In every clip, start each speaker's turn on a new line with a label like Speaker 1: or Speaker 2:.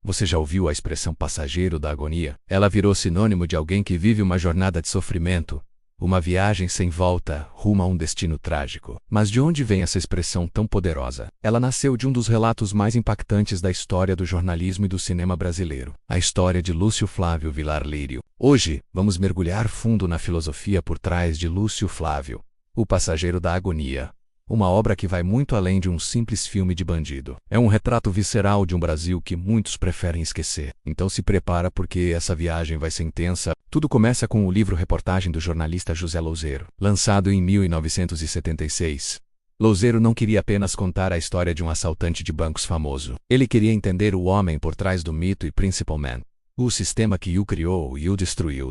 Speaker 1: Você já ouviu a expressão passageiro da agonia? Ela virou sinônimo de alguém que vive uma jornada de sofrimento, uma viagem sem volta rumo a um destino trágico. Mas de onde vem essa expressão tão poderosa? Ela nasceu de um dos relatos mais impactantes da história do jornalismo e do cinema brasileiro, a história de Lúcio Flávio Vilar Lírio. Hoje, vamos mergulhar fundo na filosofia por trás de Lúcio Flávio, O Passageiro da Agonia. Uma obra que vai muito além de um simples filme de bandido. É um retrato visceral de um Brasil que muitos preferem esquecer. Então se prepara porque essa viagem vai ser intensa. Tudo começa com o livro-reportagem do jornalista José Louzeiro, lançado em 1976. Louzeiro não queria apenas contar a história de um assaltante de bancos famoso. Ele queria entender o homem por trás do mito e Principal-Man, o sistema que o criou e o destruiu.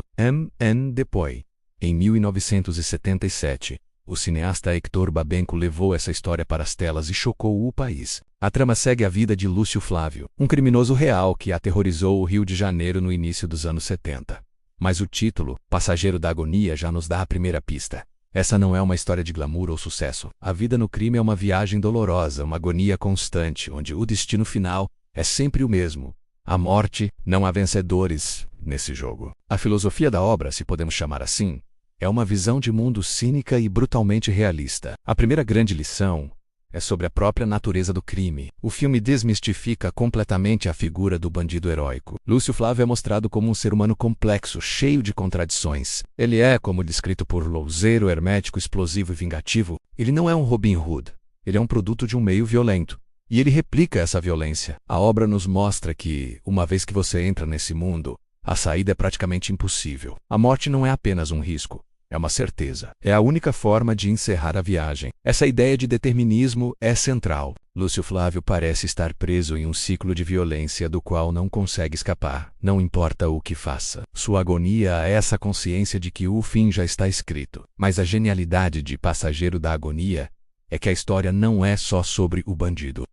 Speaker 1: Depois, em 1977, o cineasta Hector Babenco levou essa história para as telas e chocou o país. A trama segue a vida de Lúcio Flávio, um criminoso real que aterrorizou o Rio de Janeiro no início dos anos 70. Mas o título, Passageiro da Agonia, já nos dá a primeira pista. Essa não é uma história de glamour ou sucesso. A vida no crime é uma viagem dolorosa, uma agonia constante, onde o destino final é sempre o mesmo. A morte. Não há vencedores nesse jogo. A filosofia da obra, se podemos chamar assim, é uma visão de mundo cínica e brutalmente realista. A primeira grande lição é sobre a própria natureza do crime. O filme desmistifica completamente a figura do bandido heróico. Lúcio Flávio é mostrado como um ser humano complexo, cheio de contradições. Ele é, como descrito por Louzeiro, hermético, explosivo e vingativo. Ele não é um Robin Hood. Ele é um produto de um meio violento. E ele replica essa violência. A obra nos mostra que, uma vez que você entra nesse mundo, a saída é praticamente impossível. A morte não é apenas um risco. É uma certeza. É a única forma de encerrar a viagem. Essa ideia de determinismo é central. Lúcio Flávio parece estar preso em um ciclo de violência do qual não consegue escapar, não importa o que faça. Sua agonia é essa consciência de que o fim já está escrito. Mas a genialidade de Passageiro da Agonia é que a história não é só sobre o bandido.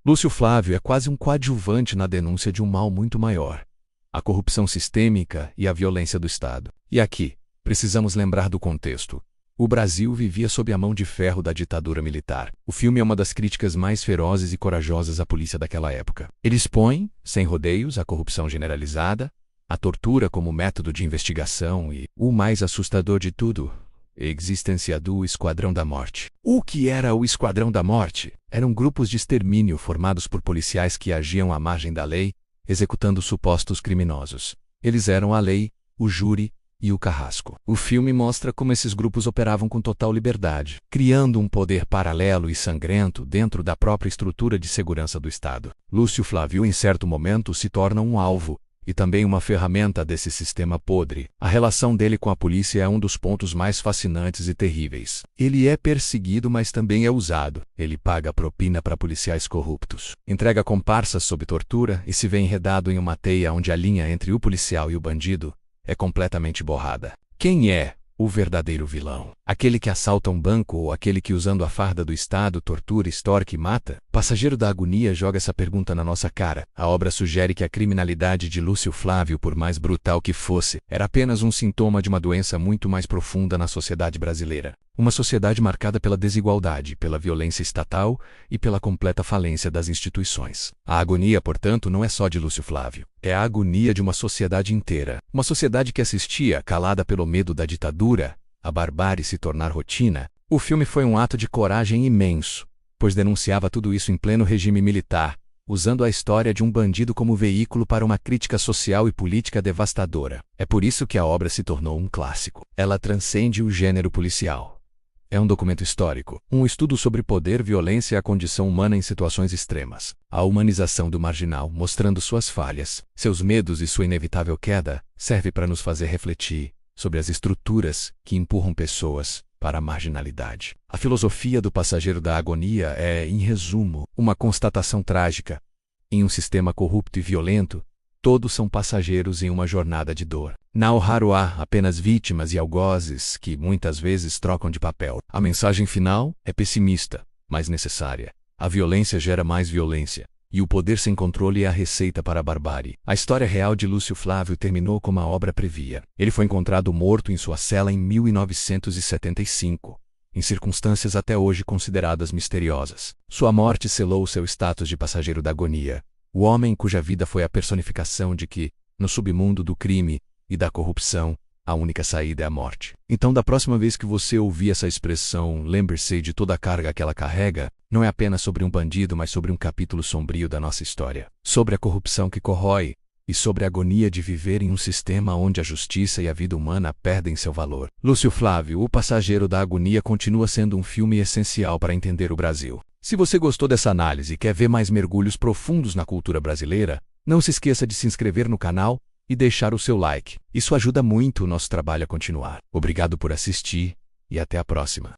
Speaker 1: Lúcio Flávio é quase um coadjuvante na denúncia de um mal muito maior: a corrupção sistêmica e a violência do Estado. E aqui, precisamos lembrar do contexto. O Brasil vivia sob a mão de ferro da ditadura militar. O filme é uma das críticas mais ferozes e corajosas à polícia daquela época. Ele expõe, sem rodeios, a corrupção generalizada, a tortura como método de investigação e, o mais assustador de tudo, a existência do Esquadrão da Morte. O que era o Esquadrão da Morte? Eram grupos de extermínio formados por policiais que agiam à margem da lei, executando supostos criminosos. Eles eram a lei, o júri e o carrasco. O filme mostra como esses grupos operavam com total liberdade, criando um poder paralelo e sangrento dentro da própria estrutura de segurança do Estado. Lúcio Flávio, em certo momento, se torna um alvo e também uma ferramenta desse sistema podre. A relação dele com a polícia é um dos pontos mais fascinantes e terríveis. Ele é perseguido, mas também é usado. Ele paga propina para policiais corruptos, entrega comparsas sob tortura e se vê enredado em uma teia onde a linha entre o policial e o bandido é completamente borrada. Quem é o verdadeiro vilão? Aquele que assalta um banco ou aquele que, usando a farda do Estado, tortura, extorque e mata? Passageiro da Agonia joga essa pergunta na nossa cara. A obra sugere que a criminalidade de Lúcio Flávio, por mais brutal que fosse, era apenas um sintoma de uma doença muito mais profunda na sociedade brasileira. Uma sociedade marcada pela desigualdade, pela violência estatal e pela completa falência das instituições. A agonia, portanto, não é só de Lúcio Flávio. É a agonia de uma sociedade inteira. Uma sociedade que assistia, calada pelo medo da ditadura, a barbárie se tornar rotina. O filme foi um ato de coragem imenso, pois denunciava tudo isso em pleno regime militar, usando a história de um bandido como veículo para uma crítica social e política devastadora. É por isso que a obra se tornou um clássico. Ela transcende o gênero policial. É um documento histórico, um estudo sobre poder, violência e a condição humana em situações extremas. A humanização do marginal, mostrando suas falhas, seus medos e sua inevitável queda, serve para nos fazer refletir sobre as estruturas que empurram pessoas para a marginalidade. A filosofia do Passageiro da Agonia é, em resumo, uma constatação trágica. Em um sistema corrupto e violento, todos são passageiros em uma jornada de dor. Não raro há apenas vítimas e algozes que muitas vezes trocam de papel. A mensagem final é pessimista, mas necessária. A violência gera mais violência, e o poder sem controle é a receita para a barbárie. A história real de Lúcio Flávio terminou como a obra previa. Ele foi encontrado morto em sua cela em 1975, em circunstâncias até hoje consideradas misteriosas. Sua morte selou seu status de passageiro da agonia, o homem cuja vida foi a personificação de que, no submundo do crime e da corrupção, a única saída é a morte. Então, da próxima vez que você ouvir essa expressão, lembre-se de toda a carga que ela carrega, não é apenas sobre um bandido, mas sobre um capítulo sombrio da nossa história. Sobre a corrupção que corrói, e sobre a agonia de viver em um sistema onde a justiça e a vida humana perdem seu valor. Lúcio Flávio, O Passageiro da Agonia, continua sendo um filme essencial para entender o Brasil. Se você gostou dessa análise e quer ver mais mergulhos profundos na cultura brasileira, não se esqueça de se inscrever no canal e deixar o seu like. Isso ajuda muito o nosso trabalho a continuar. Obrigado por assistir e até a próxima.